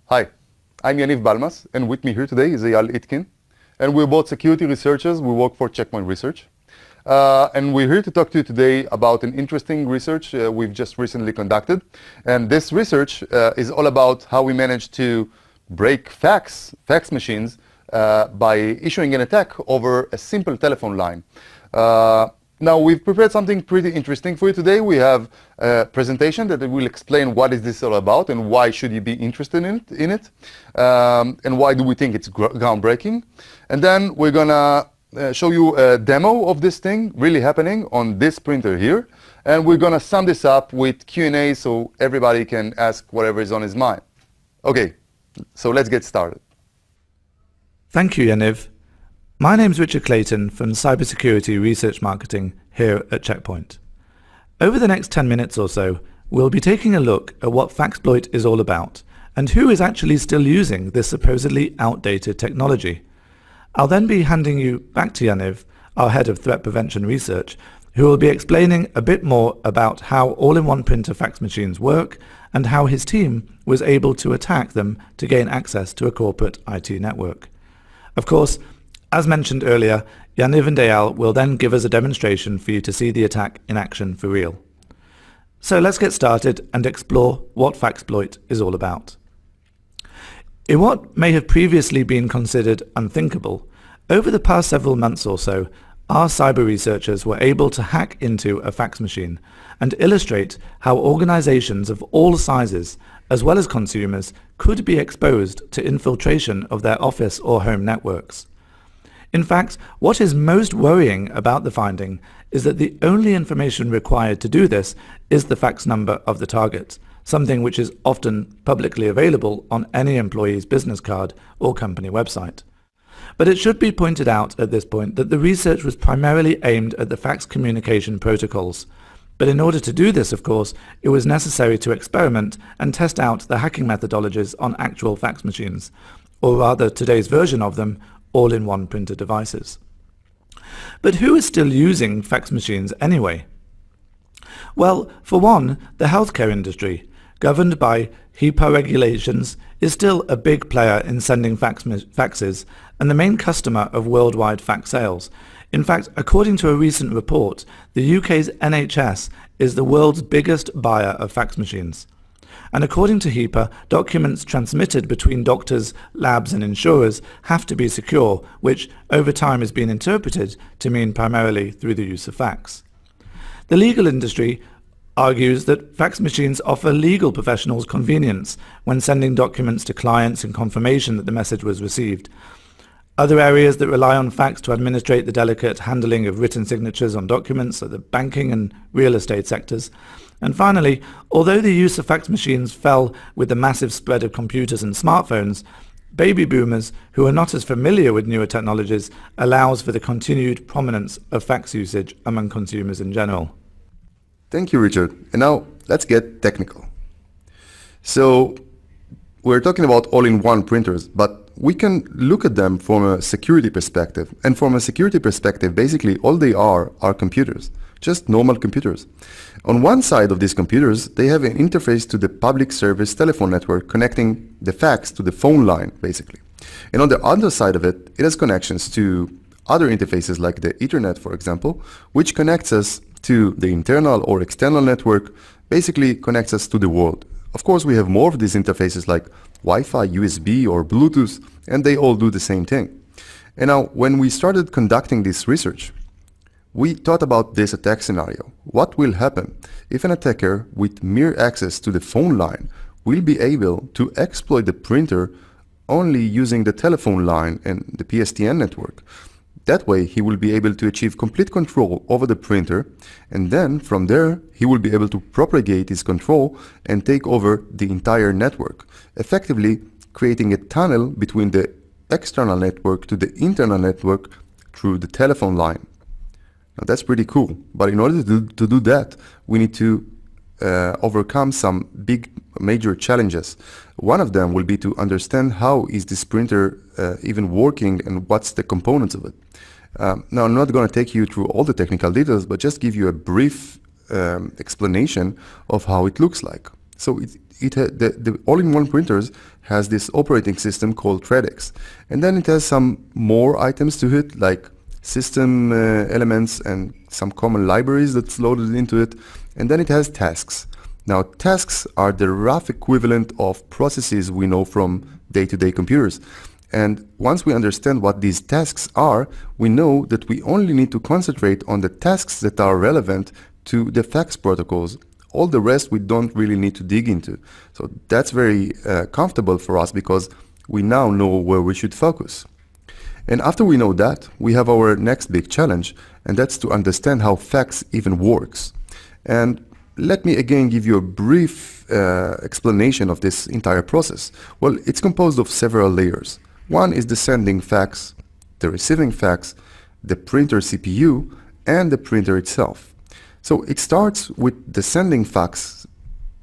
Hi, I'm Yaniv Balmas, and with me here today is Eyal Itkin. And we're both security researchers. We work for Check Point Research. And we're here to talk to you today about an interesting research we've just recently conducted. And this research is all about how we managed to break fax machines by issuing an attack over a simple telephone line. Now, we've prepared something pretty interesting for you today. We have a presentation that will explain what is this all about and why should you be interested in it, and why do we think it's groundbreaking. And then we're going to show you a demo of this thing really happening on this printer here. And we're going to sum this up with Q&A so everybody can ask whatever is on his mind. Okay, so let's get started. Thank you, Yaniv. My name's Richard Clayton from Cybersecurity Research Marketing here at Check Point. Over the next 10 minutes or so, we'll be taking a look at what Faxploit is all about and who is actually still using this supposedly outdated technology. I'll then be handing you back to Yaniv, our head of threat prevention research, who will be explaining a bit more about how all-in-one printer fax machines work and how his team was able to attack them to gain access to a corporate IT network. Of course, as mentioned earlier, Yaniv and Eyal will then give us a demonstration for you to see the attack in action for real. So let's get started and explore what Faxploit is all about. In what may have previously been considered unthinkable, over the past several months or so, our cyber researchers were able to hack into a fax machine and illustrate how organizations of all sizes, as well as consumers, could be exposed to infiltration of their office or home networks. In fact, what is most worrying about the finding is that the only information required to do this is the fax number of the target, something which is often publicly available on any employee's business card or company website. But it should be pointed out at this point that the research was primarily aimed at the fax communication protocols. But in order to do this, of course, it was necessary to experiment and test out the hacking methodologies on actual fax machines, or rather today's version of them, all-in-one printer devices. But who is still using fax machines anyway? Well, for one, the healthcare industry, governed by HIPAA regulations, is still a big player in sending faxes and the main customer of worldwide fax sales. In fact, according to a recent report, the UK's NHS is the world's biggest buyer of fax machines. And according to HIPAA, documents transmitted between doctors, labs and insurers have to be secure, which over time has been interpreted to mean primarily through the use of fax. The legal industry argues that fax machines offer legal professionals convenience when sending documents to clients and confirmation that the message was received. Other areas that rely on fax to administrate the delicate handling of written signatures on documents are the banking and real estate sectors. And finally, although the use of fax machines fell with the massive spread of computers and smartphones, baby boomers who are not as familiar with newer technologies allows for the continued prominence of fax usage among consumers in general. Thank you, Richard. And now let's get technical. So we're talking about all-in-one printers, but we can look at them from a security perspective. And from a security perspective, basically all they are computers, just normal computers. On one side of these computers, they have an interface to the public service telephone network connecting the fax to the phone line, basically. And on the other side of it, it has connections to other interfaces like the Ethernet, for example, which connects us to the internal or external network, basically connects us to the world. Of course, we have more of these interfaces like Wi-Fi, USB, or Bluetooth, and they all do the same thing. And now, when we started conducting this research, we thought about this attack scenario. What will happen if an attacker with mere access to the phone line will be able to exploit the printer only using the telephone line and the PSTN network? That way, he will be able to achieve complete control over the printer, and then from there, he will be able to propagate his control and take over the entire network, effectively creating a tunnel between the external network to the internal network through the telephone line. Now that's pretty cool, but in order to do that, we need to overcome some big major challenges. One of them will be to understand how is this printer even working and what's the components of it. Now I'm not going to take you through all the technical details, but just give you a brief explanation of how it looks like. So the all-in-one printers has this operating system called ThreadX, and then it has some more items to it, like system elements and some common libraries that's loaded into it, and then it has tasks. Now, tasks are the rough equivalent of processes we know from day-to-day computers. And once we understand what these tasks are, we know that we only need to concentrate on the tasks that are relevant to the fax protocols. All the rest we don't really need to dig into. So that's very comfortable for us because we now know where we should focus. And after we know that, we have our next big challenge, and that's to understand how fax even works. And let me again give you a brief explanation of this entire process. Well, it's composed of several layers. One is the sending fax, the receiving fax, the printer CPU, and the printer itself. So it starts with the sending fax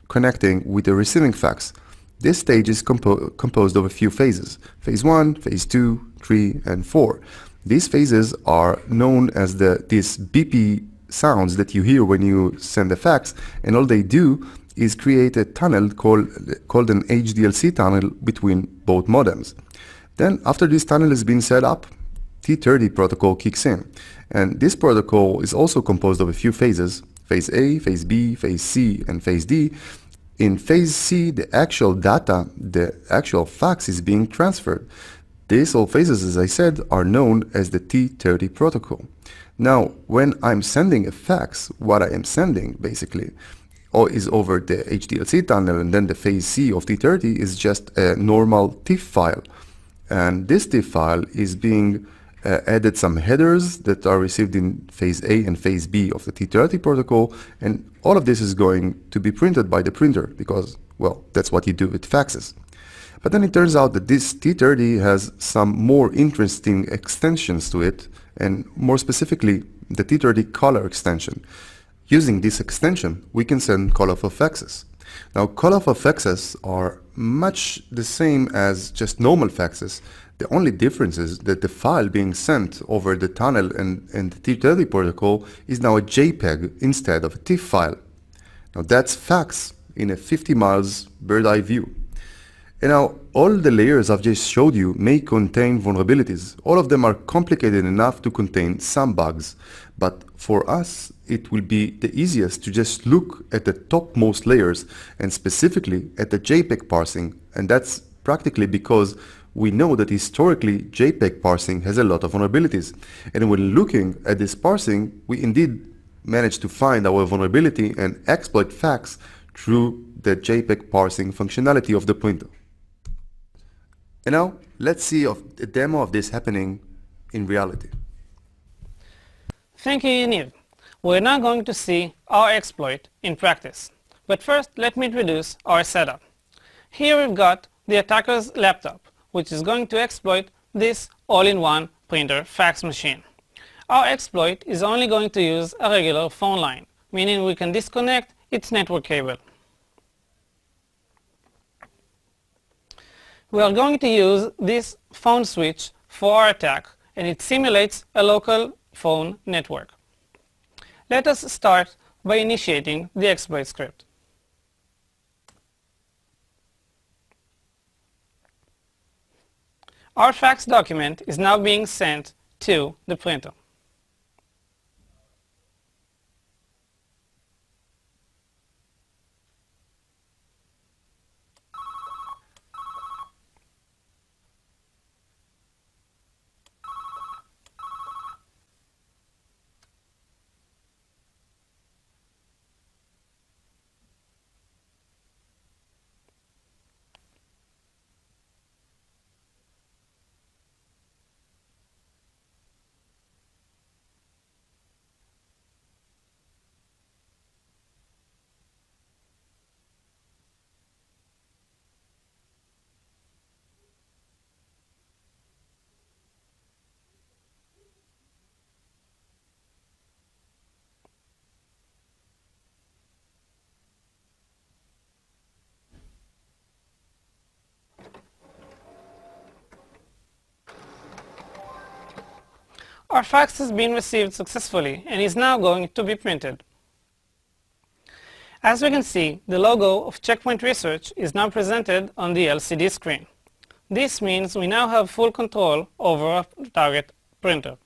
connecting with the receiving fax. This stage is composed of a few phases: phase 1, phase 2, 3, and 4. These phases are known as these BP sounds that you hear when you send a fax, and all they do is create a tunnel called an HDLC tunnel between both modems. Then, after this tunnel has been set up, T30 protocol kicks in. And this protocol is also composed of a few phases: phase A, phase B, phase C, and phase D. In phase C, the actual data, the actual fax is being transferred. These all phases, as I said, are known as the T30 protocol. Now, when I'm sending a fax, what I am sending basically is over the HDLC tunnel, and then the phase C of T30 is just a normal TIFF file. And this TIFF file is being added some headers that are received in phase A and phase B of the T30 protocol, and all of this is going to be printed by the printer because, well, that's what you do with faxes. But then it turns out that this T30 has some more interesting extensions to it, and more specifically, the T30 color extension. Using this extension, we can send call-off of faxes. Now, call-off of faxes are much the same as just normal faxes. The only difference is that the file being sent over the tunnel and the T30 protocol is now a JPEG instead of a TIFF file. Now, that's fax in a 50 miles bird-eye view. And now, all the layers I've just showed you may contain vulnerabilities. All of them are complicated enough to contain some bugs. But for us, it will be the easiest to just look at the topmost layers, and specifically at the JPEG parsing. And that's practically because we know that historically JPEG parsing has a lot of vulnerabilities. And when looking at this parsing, we indeed managed to find our vulnerability and exploit fax through the JPEG parsing functionality of the printer. And now, let's see a demo of this happening in reality. Thank you, Yaniv. We're now going to see our exploit in practice. But first, let me introduce our setup. Here we've got the attacker's laptop, which is going to exploit this all-in-one printer fax machine. Our exploit is only going to use a regular phone line, meaning we can disconnect its network cable. We are going to use this phone switch for our attack, and it simulates a local phone network. Let us start by initiating the exploit script. Our fax document is now being sent to the printer. Our fax has been received successfully and is now going to be printed. As we can see, the logo of Checkpoint Research is now presented on the LCD screen. This means we now have full control over our target printer.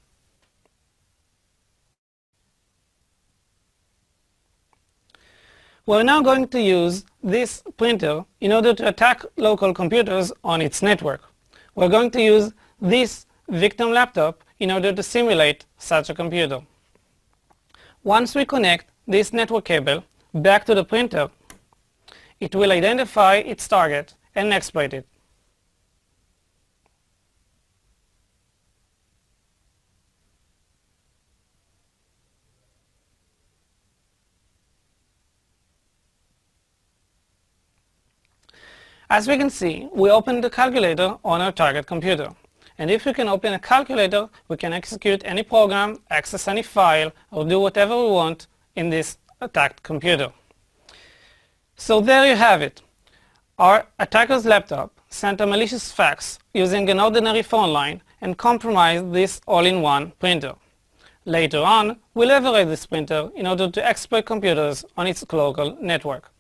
We're now going to use this printer in order to attack local computers on its network. We're going to use this victim laptop in order to simulate such a computer. Once we connect this network cable back to the printer, it will identify its target and exploit it. As we can see, we opened the calculator on our target computer. And if we can open a calculator, we can execute any program, access any file, or do whatever we want in this attacked computer. So there you have it. Our attacker's laptop sent a malicious fax using an ordinary phone line and compromised this all-in-one printer. Later on, we'll override this printer in order to exploit computers on its local network.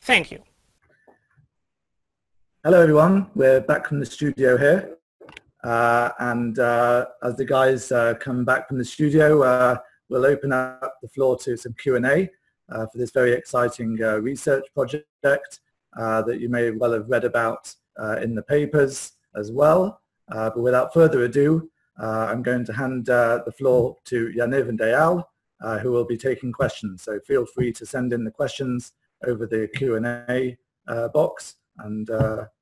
Thank you. Hello everyone, we're back from the studio here and as the guys come back from the studio we'll open up the floor to some Q&A for this very exciting research project that you may well have read about in the papers as well. But without further ado, I'm going to hand the floor to Yaniv and Eyal who will be taking questions. So feel free to send in the questions over the Q&A box and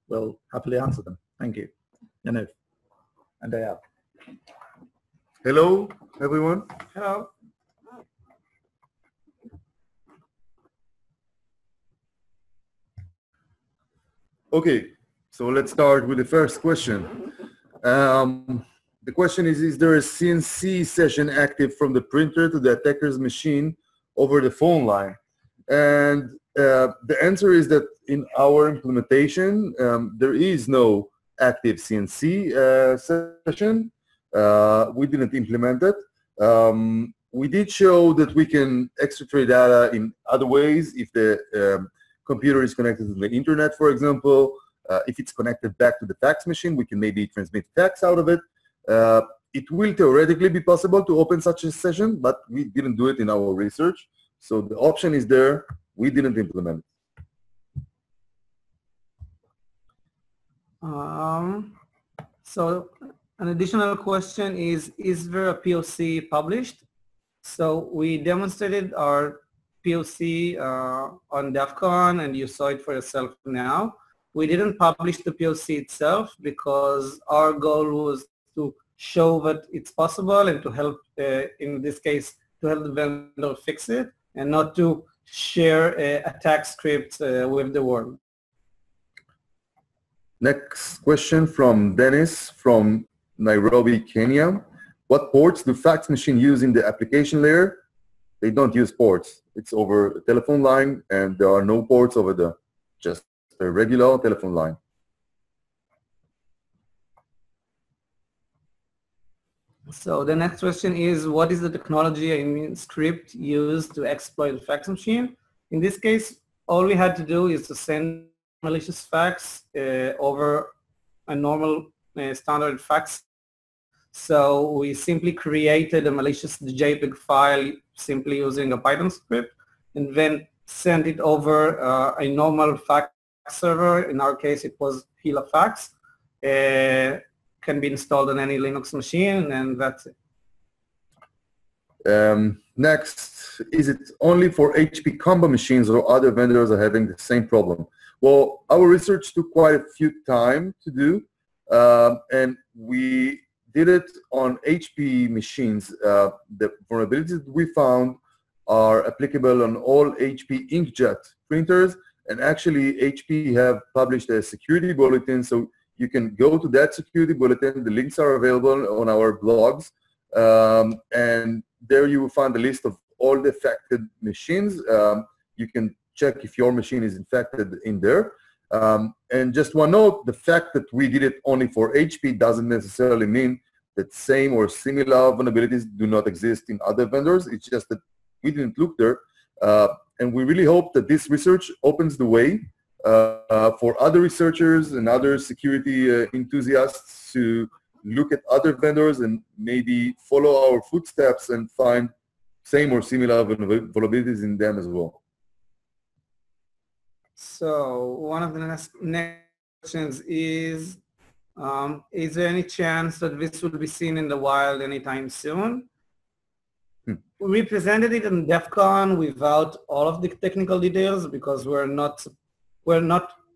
we'll happily answer them. Thank you. Yaniv and Eyal. Hello, everyone. Hello. Okay, so let's start with the first question. The question is there a CNC session active from the printer to the attacker's machine over the phone line? And the answer is that in our implementation, there is no active CNC session. We didn't implement it. We did show that we can exfiltrate data in other ways if the computer is connected to the internet, for example. If it's connected back to the fax machine, we can maybe transmit fax out of it. It will theoretically be possible to open such a session, but we didn't do it in our research. So the option is there. We didn't implement it. So an additional question is there a POC published? So we demonstrated our POC on DEF CON and you saw it for yourself now. We didn't publish the POC itself because our goal was to show that it's possible and to help, in this case, to help the vendor fix it and not to share attack scripts with the world. Next question from Dennis from Nairobi, Kenya. What ports do fax machine use in the application layer? They don't use ports. It's over a telephone line and there are no ports over there, just a regular telephone line. So the next question is, what is the technology, I mean script, used to exploit the fax machine? In this case, all we had to do is to send malicious fax over a normal standard fax. So we simply created a malicious JPEG file simply using a Python script and then sent it over a normal fax server. In our case, it was Hila Fax. Can be installed on any Linux machine, and that's it. Next, is it only for HP combo machines or other vendors are having the same problem? Well, our research took quite a few time to do, and we did it on HP machines. The vulnerabilities that we found are applicable on all HP inkjet printers, and actually HP have published a security bulletin, so you can go to that security bulletin. The links are available on our blogs, and there you will find a list of all the affected machines. You can check if your machine is infected in there. And just one note, the fact that we did it only for HP doesn't necessarily mean that same or similar vulnerabilities do not exist in other vendors. It's just that we didn't look there. and we really hope that this research opens the way for other researchers and other security enthusiasts to look at other vendors and maybe follow our footsteps and find same or similar vulnerabilities in them as well. So one of the next questions is there any chance that this will be seen in the wild anytime soon? We presented it in DEF CON without all of the technical details because we're not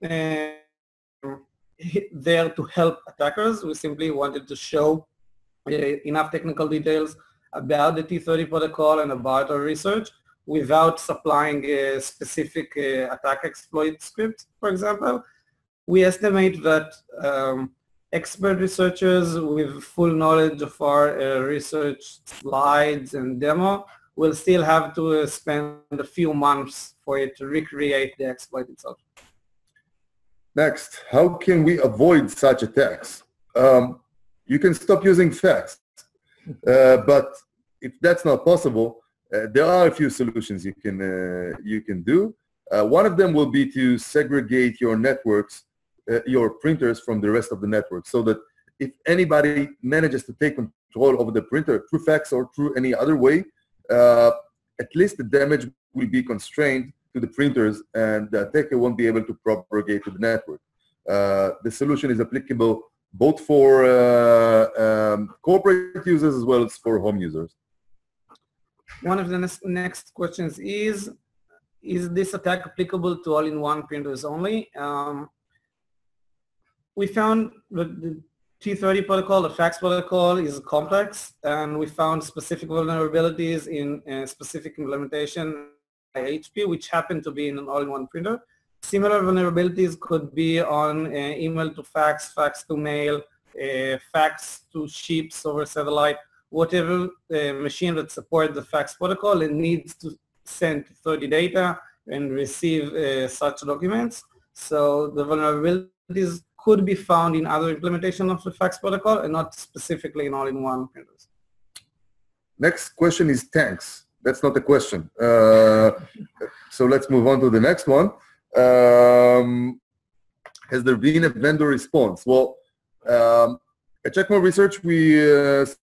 there to help attackers. We simply wanted to show enough technical details about the T30 protocol and about our research without supplying a specific attack exploit script, for example. We estimate that expert researchers with full knowledge of our research slides and demo will still have to spend a few months for it to recreate the exploit itself. Next, how can we avoid such attacks? You can stop using Fax, but if that's not possible, there are a few solutions you can do. One of them will be to segregate your networks, your printers from the rest of the network, so that if anybody manages to take control over the printer through Fax or through any other way, at least the damage will be constrained to the printers and the attacker won't be able to propagate to the network. The solution is applicable both for corporate users as well as for home users. One of the next questions is this attack applicable to all-in-one printers only? We found that the T30 protocol, the Fax protocol, is complex, and we found specific vulnerabilities in specific implementation by HP, which happened to be in an all-in-one printer. Similar vulnerabilities could be on email to fax, fax to mail, fax to ships over satellite, whatever machine that supports the Fax protocol and needs to send T30 data and receive such documents. So the vulnerabilities could be found in other implementation of the Fax protocol and not specifically in all-in-one printers. Next question is tanks. That's not a question. So let's move on to the next one. Has there been a vendor response? Well, at Checkpoint Research, we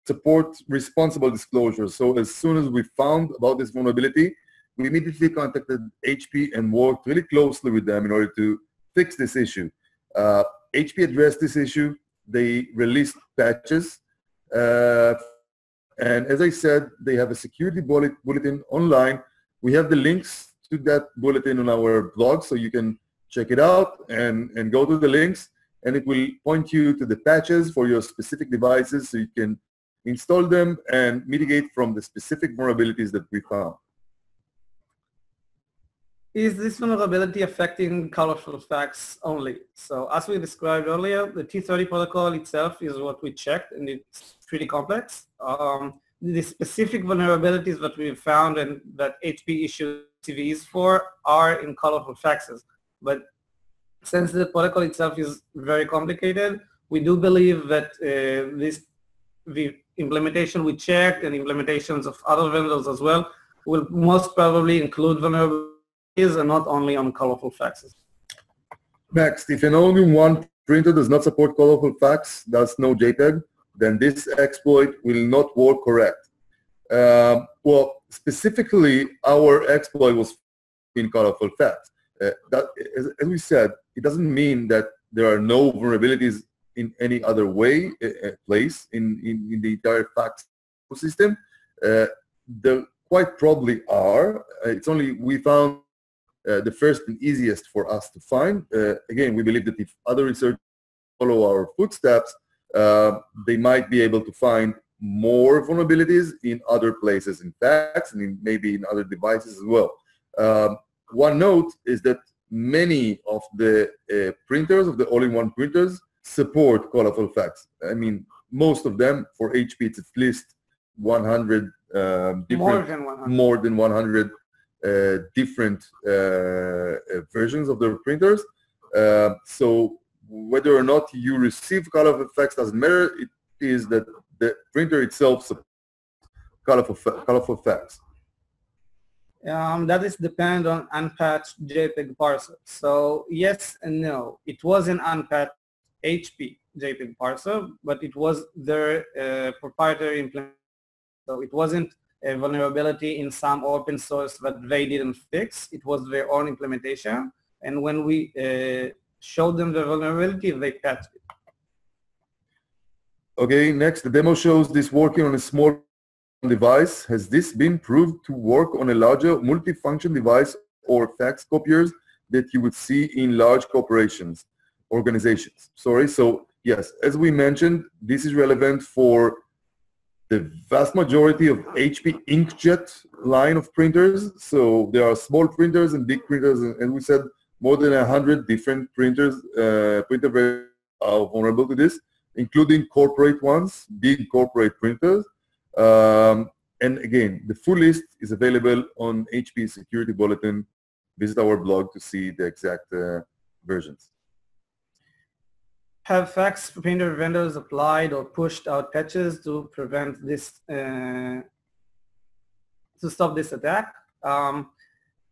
support responsible disclosures. So as soon as we found about this vulnerability, we immediately contacted HP and worked really closely with them in order to fix this issue. HP addressed this issue. They released patches. And as I said, they have a security bulletin online. We have the links to that bulletin on our blog, so you can check it out and go to the links, and it will point you to the patches for your specific devices so you can install them and mitigate from the specific vulnerabilities that we found. Is this vulnerability affecting colorful fax only? So as we described earlier, the T30 protocol itself is what we checked, and it's pretty complex. The specific vulnerabilities that we found and that HP issued CVEs for are in colorful faxes. But since the protocol itself is very complicated, we do believe that the implementation we checked and implementations of other vendors as well will most probably include vulnerabilities and not only on colorful faxes. Next, if an all-in-one printer does not support colorful fax, thus no JPEG, then this exploit will not work correct. Well, specifically, our exploit was in colorful fax. As we said, it doesn't mean that there are no vulnerabilities in any other way, place in the entire fax ecosystem. There quite probably are. It's only we found the first and easiest for us to find. Again, we believe that if other researchers follow our footsteps, they might be able to find more vulnerabilities in other places in fax and maybe in other devices as well. One note is that many of the printers, of the all-in-one printers, support colorful fax. I mean, most of them, for HP, it's at least 100 more than 100 different versions of their printers. So whether or not you receive colorful fax doesn't matter. It is that the printer itself supports colorful fax. That is depend on unpatched JPEG parser. So yes and no. It was an unpatched HP JPEG parser, but it was their proprietary implementation. So it wasn't a vulnerability in some open source that they didn't fix. It was their own implementation. And when we showed them the vulnerability, they patched it. Okay, next, the demo shows this working on a small device. Has this been proved to work on a larger multifunction device or fax copiers that you would see in large organizations? So yes, as we mentioned, this is relevant for the vast majority of HP inkjet line of printers. So there are small printers and big printers, and we said more than 100 different printers, printer are vulnerable to this, including corporate ones, big corporate printers. And again, the full list is available on HP Security Bulletin. Visit our blog to see the exact versions. Have fax printer vendors applied or pushed out patches to prevent this, to stop this attack?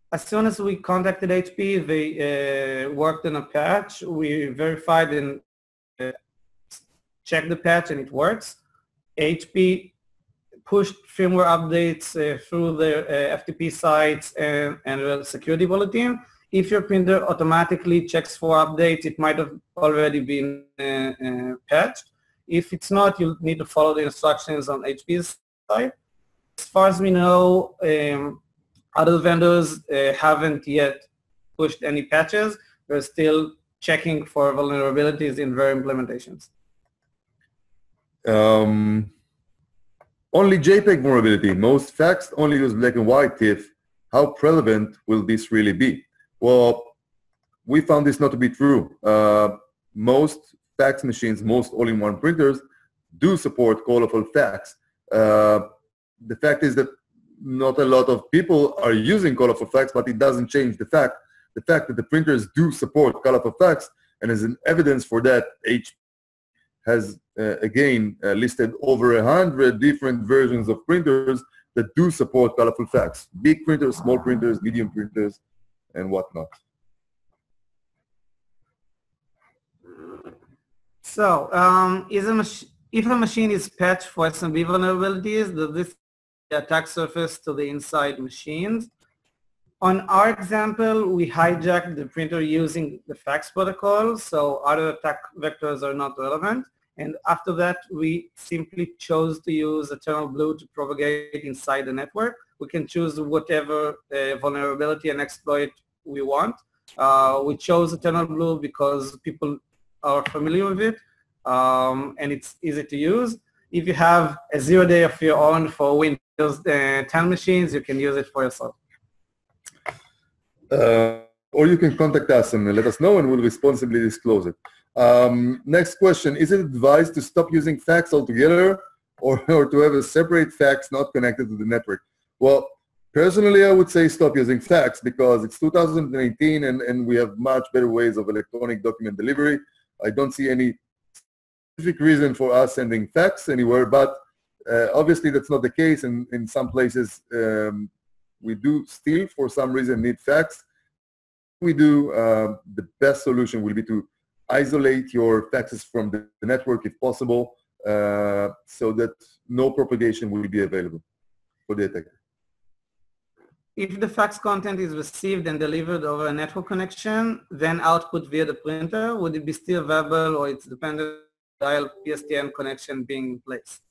As soon as we contacted HP, they worked on a patch. We verified and checked the patch, and it works. HP pushed firmware updates through their FTP sites and the security bulletin. If your printer automatically checks for updates, it might have already been patched. If it's not, you'll need to follow the instructions on HP's site. As far as we know, other vendors haven't yet pushed any patches. They're still checking for vulnerabilities in their implementations. Only JPEG vulnerability. Most fax only use black and white TIFF. How prevalent will this really be? Well, we found this not to be true. Most fax machines, most all-in-one printers do support colorful fax. The fact is that not a lot of people are using colorful fax, but it doesn't change the fact that the printers do support colorful fax, and as an evidence for that, HP has again listed over 100 different versions of printers that do support colorful fax. Big printers, small printers, medium printers, and whatnot. So, if a machine is patched for SMB vulnerabilities, does this attack surface to the inside machines? On our example, we hijacked the printer using the fax protocol, so other attack vectors are not relevant. And after that, we simply chose to use Eternal Blue to propagate inside the network. We can choose whatever vulnerability and exploit we want. We chose Eternal Blue because people are familiar with it, and it's easy to use. If you have a 0-day of your own for Windows 10 machines, you can use it for yourself. Or you can contact us and let us know, and we'll responsibly disclose it. Next question, is it advised to stop using fax altogether or to have a separate fax not connected to the network? Well, personally, I would say stop using fax because it's 2018 and we have much better ways of electronic document delivery. I don't see any specific reason for us sending fax anywhere, but obviously that's not the case. And in some places, we do still, for some reason, need fax. We do, the best solution will be to isolate your faxes from the network if possible, so that no propagation will be available for the attacker. If the fax content is received and delivered over a network connection, then output via the printer, would it be still available, or it's dependent on the dial PSTN connection being in place?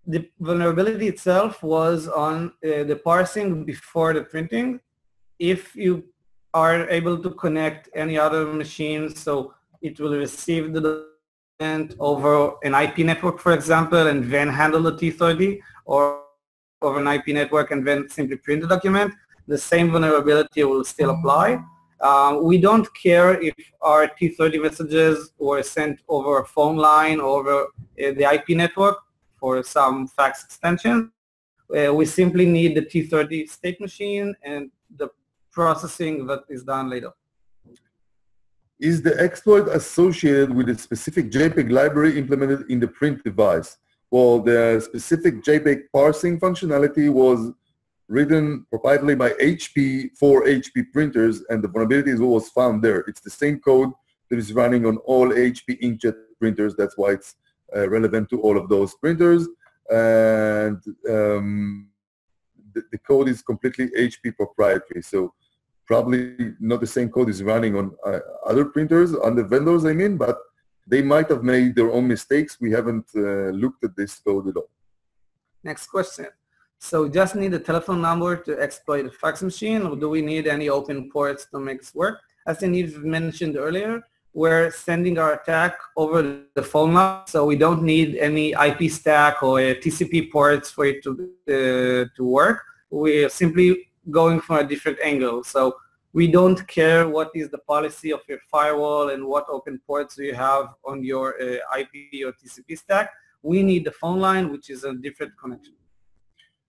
The vulnerability itself was on the parsing before the printing. If you are able to connect any other machine, so it will receive the document over an IP network, for example, and then handle the T30, or over an IP network and then simply print the document, the same vulnerability will still apply. We don't care if our T30 messages were sent over a phone line or over the IP network for some fax extension. We simply need the T30 state machine and the processing that is done later. Is the exploit associated with a specific JPEG library implemented in the print device? Well, the specific JPEG parsing functionality was written proprietary by HP for HP printers, and the vulnerability is what was found there. It's the same code that is running on all HP inkjet printers. That's why it's relevant to all of those printers. And the code is completely HP proprietary. So probably not the same code is running on other printers, on the vendors, I mean, but they might have made their own mistakes. We haven't looked at this code at all. Next question. So just need a telephone number to exploit a fax machine, or do we need any open ports to make this work? As Yaniv mentioned earlier, we're sending our attack over the phone line, so we don't need any IP stack or TCP ports for it to work. We're simply going from a different angle. So we don't care what is the policy of your firewall and what open ports you have on your IP or TCP stack. We need the phone line, which is a different connection.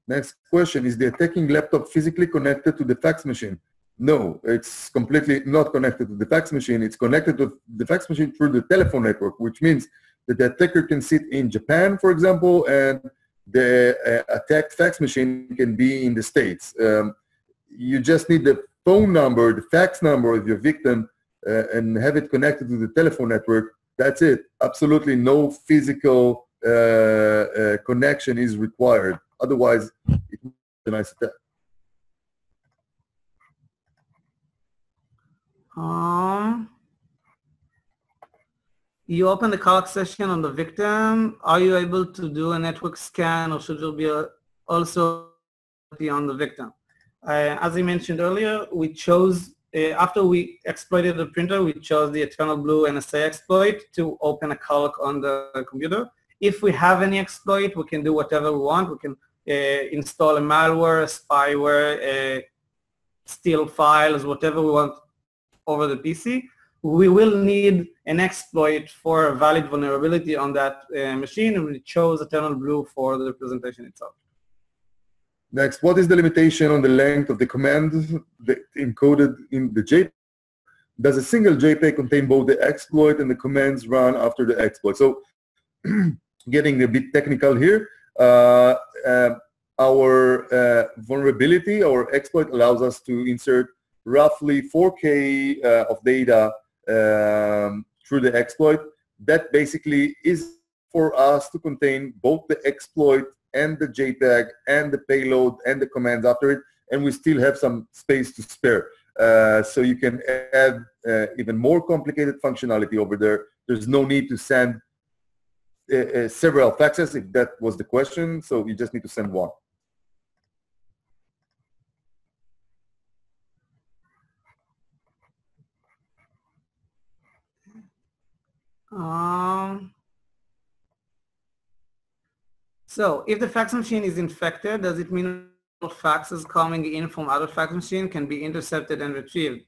Next question, is the attacking laptop physically connected to the fax machine? No, it's completely not connected to the fax machine. It's connected to the fax machine through the telephone network, which means that the attacker can sit in Japan, for example, and the attacked fax machine can be in the States. You just need the phone number, the fax number of your victim, and have it connected to the telephone network. That's it. Absolutely no physical connection is required. Otherwise, it's a nice attack. You open the call session on the victim. Are you able to do a network scan, or should there be also on the victim? As I mentioned earlier, we chose, after we exploited the printer, we chose the Eternal Blue NSA exploit to open a calc on the computer. If we have any exploit, we can do whatever we want. We can install a malware, a spyware, steal files, whatever we want over the PC. We will need an exploit for a valid vulnerability on that machine, and we chose Eternal Blue for the representation itself. Next, what is the limitation on the length of the command encoded in the JPEG? Does a single JPEG contain both the exploit and the commands run after the exploit? So, getting a bit technical here, our vulnerability, our exploit allows us to insert roughly 4K of data through the exploit. That basically is for us to contain both the exploit and the JPEG and the payload and the commands after it, and we still have some space to spare. So you can add even more complicated functionality over there. There's no need to send several faxes, if that was the question, so you just need to send one. So if the fax machine is infected, does it mean faxes coming in from other fax machine can be intercepted and retrieved?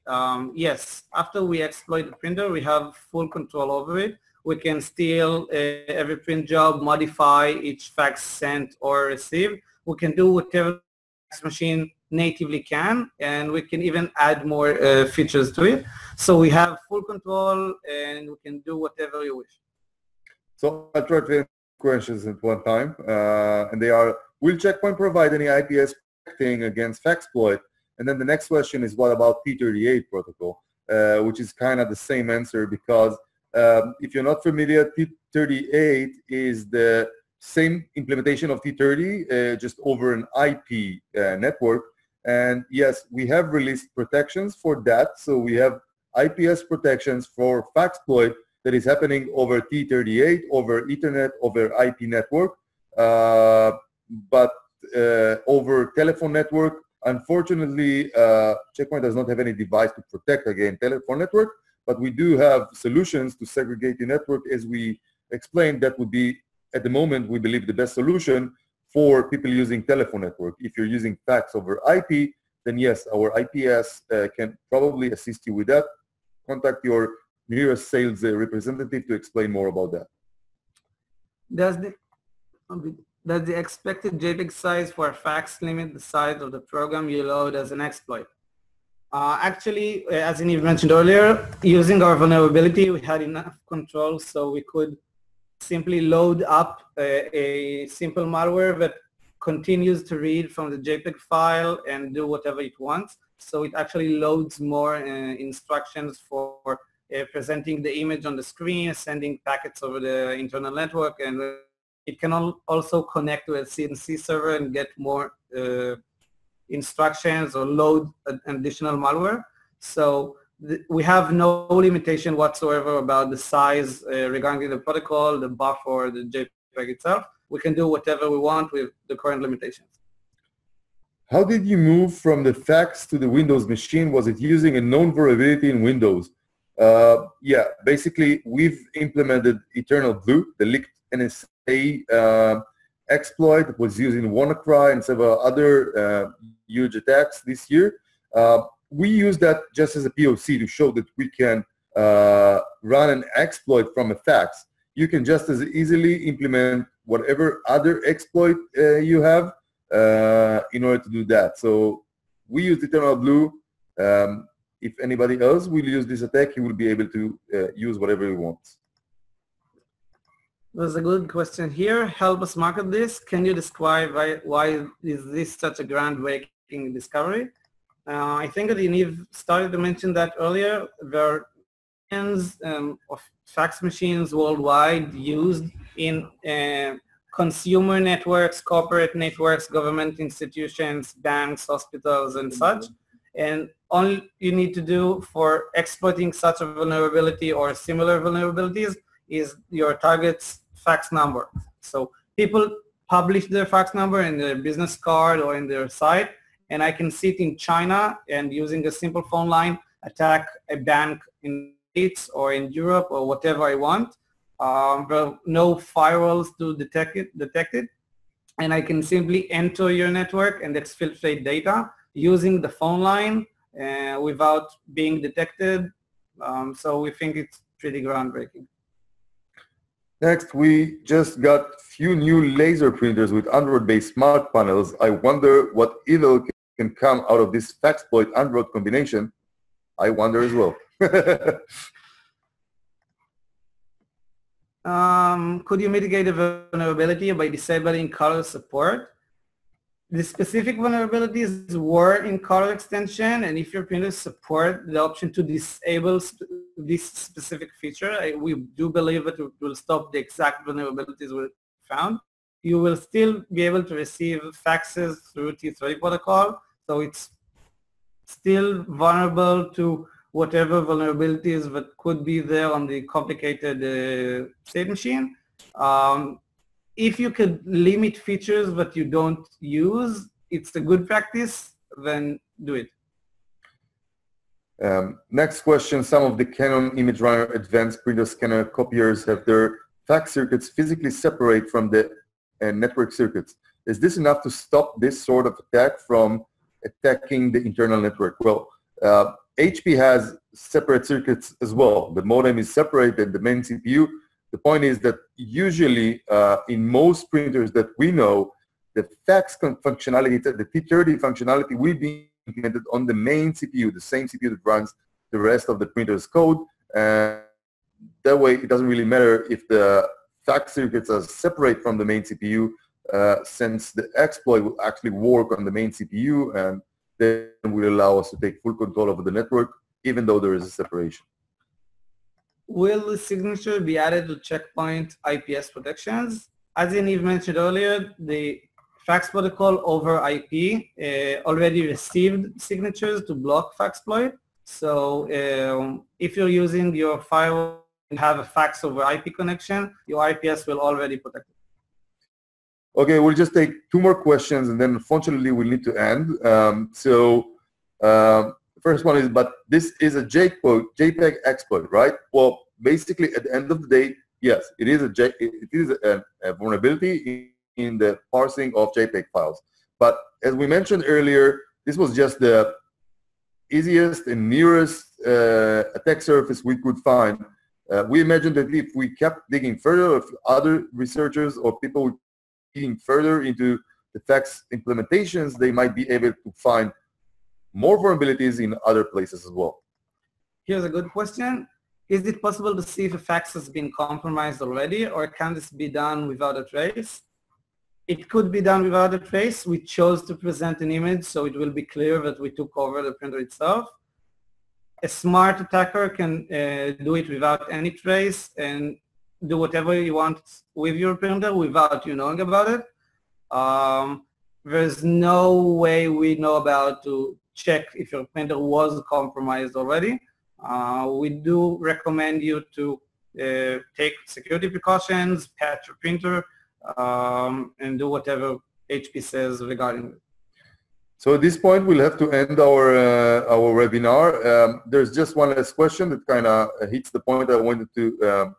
Yes. After we exploit the printer, we have full control over it. We can steal every print job, modify each fax sent or received. We can do whatever the fax machine natively can, and we can even add more features to it. So we have full control, and we can do whatever you wish. So I'll try to answer questions at one time, and they are, will Check Point provide any IPS protecting against Faxploit? And then the next question is, what about T38 protocol, which is kind of the same answer, because if you're not familiar, T38 is the same implementation of T30, just over an IP network. And yes, we have released protections for that. So we have IPS protections for Faxploit that is happening over T38, over Ethernet, over IP network. But over telephone network, unfortunately, Check Point does not have any device to protect against telephone network. But we do have solutions to segregate the network. As we explained, that would be, at the moment, we believe the best solution for people using telephone network. If you're using fax over IP, then yes, our IPS can probably assist you with that. Contact your nearest sales representative to explain more about that. Does the expected JPEG size for a fax limit the size of the program you load as an exploit? Actually, as Yaniv mentioned earlier, using our vulnerability, we had enough control so we could simply load up a simple malware that continues to read from the JPEG file and do whatever it wants. So it actually loads more instructions for presenting the image on the screen, sending packets over the internal network, and it can also connect to a CNC server and get more instructions or load additional malware. So we have no limitation whatsoever about the size regarding the protocol, the buffer, or the JPEG itself. We can do whatever we want with the current limitations. How did you move from the fax to the Windows machine? Was it using a known vulnerability in Windows? Yeah, basically we've implemented Eternal Blue, the leaked NSA exploit that was used in WannaCry and several other huge attacks this year. We use that just as a POC to show that we can run an exploit from a fax. You can just as easily implement whatever other exploit you have in order to do that. So we use Eternal Blue. If anybody else will use this attack, he will be able to use whatever he wants. There's a good question here. Help us market this. Can you describe why is this such a groundbreaking discovery? I think that Yaniv started to mention that earlier. There are millions of fax machines worldwide used in consumer networks, corporate networks, government institutions, banks, hospitals, and such. And all you need to do for exploiting such a vulnerability or similar vulnerabilities is your target's fax number. So people publish their fax number in their business card or in their site, and I can sit in China and using a simple phone line attack a bank in the States or in Europe or whatever I want. There are no firewalls to detect it, and I can simply enter your network and exfiltrate data using the phone line without being detected. So we think it's pretty groundbreaking. Next, we just got few new laser printers with Android-based smart panels. I wonder what evil can come out of this Faxploit Android combination. I wonder as well. Could you mitigate the vulnerability by disabling color support? The specific vulnerabilities were in color extension, and if your printers support the option to disable this specific feature, we do believe that it will stop the exact vulnerabilities we found. You will still be able to receive faxes through T3 protocol, so it's still vulnerable to whatever vulnerabilities that could be there on the complicated state machine. If you could limit features that you don't use, it's a good practice, then do it. Next question, some of the Canon Image Runner advanced printer scanner copiers have their fax circuits physically separate from the network circuits. Is this enough to stop this sort of attack from attacking the internal network? Well, HP has separate circuits as well. The modem is separated, the main CPU. The point is that usually in most printers that we know, the fax functionality, the T30 functionality will be implemented on the main CPU, the same CPU that runs the rest of the printer's code. And that way it doesn't really matter if the fax circuits are separate from the main CPU, since the exploit will actually work on the main CPU and then will allow us to take full control over the network, even though there is a separation. Will the signature be added to checkpoint IPS protections? As Yaniv mentioned earlier, the fax protocol over IP already received signatures to block Faxploit. So if you're using your firewall and have a fax over IP connection, your IPS will already protect it. Okay, we'll just take two more questions and then unfortunately we'll need to end. First one is, but this is a JPEG exploit, right? Well, basically at the end of the day, yes, it is a vulnerability in the parsing of JPEG files. But as we mentioned earlier, this was just the easiest and nearest attack surface we could find. We imagined that if we kept digging further, if other researchers or people digging further into the fax implementations, they might be able to find more vulnerabilities in other places as well. Here's a good question. Is it possible to see if a fax has been compromised already, or can this be done without a trace? It could be done without a trace. We chose to present an image so it will be clear that we took over the printer itself. A smart attacker can do it without any trace and do whatever you want with your printer without you knowing about it. There's no way we know about to check if your printer was compromised already. We do recommend you to take security precautions, patch your printer, and do whatever HP says regarding it. So at this point, we'll have to end our webinar. There's just one last question that kind of hits the point I wanted to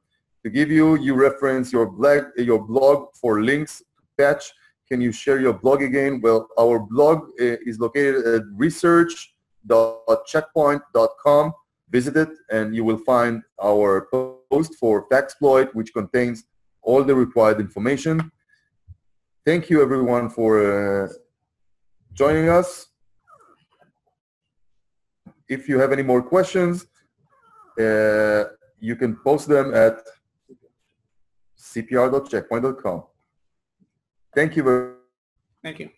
give you. You reference your blog for links to patch. Can you share your blog again? Well, our blog is located at research.checkpoint.com. Visit it, and you will find our post for Faxploit, which contains all the required information. Thank you, everyone, for joining us. If you have any more questions, you can post them at cpr.checkpoint.com. Thank you very much. Thank you.